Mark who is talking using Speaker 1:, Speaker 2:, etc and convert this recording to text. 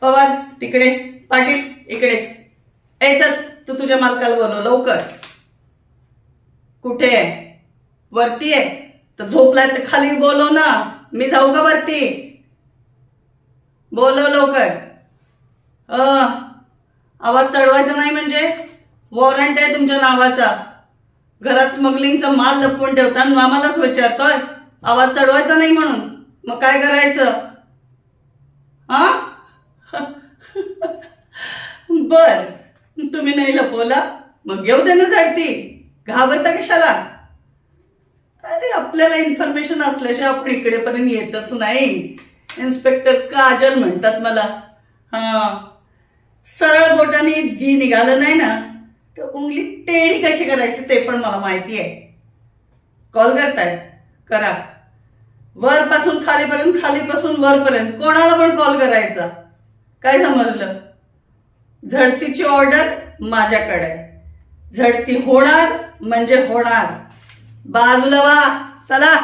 Speaker 1: पवार तिकडे, पाटील इकडे. ए चल, तू तुझ्या मालकाला बोलव लवकर. कुठे आहे? वरती आहे तर झोपलाय तर खाली बोलव ना. मी जाऊ का वरती? बोलव लवकर. आवाज चढवायचा नाही म्हणजे वॉरंट आहे तुमच्या नावाचा. घरात स्मगलिंगचा माल लपवून ठेवता आणि आम्हालाच विचारतोय आवाज चढवायचा नाही म्हणून. मग काय करायचं? हा बर, तुम्ही नाही लपवला मग घेऊ दे ना झडती. घाबरता कशाला? अरे आपल्याला इन्फॉर्मेशन असल्याशिवाय आपण इकडेपर्यंत येतच नाही. इन्स्पेक्टर काजल म्हणतात मला. हा, सरळ बोटाने घी निघालं नाही ना तर उंगली टेढी कशी करायची ते पण मला माहिती आहे. कॉल करताय करा. वरपासून खालीपर्यंत, खालीपासून वरपर्यंत कोणाला पण कॉल करायचा. काय समजलं? झडतीची ऑर्डर माझ्याकडे. झडती होणार म्हणजे होणार. बाजूला वा, चला.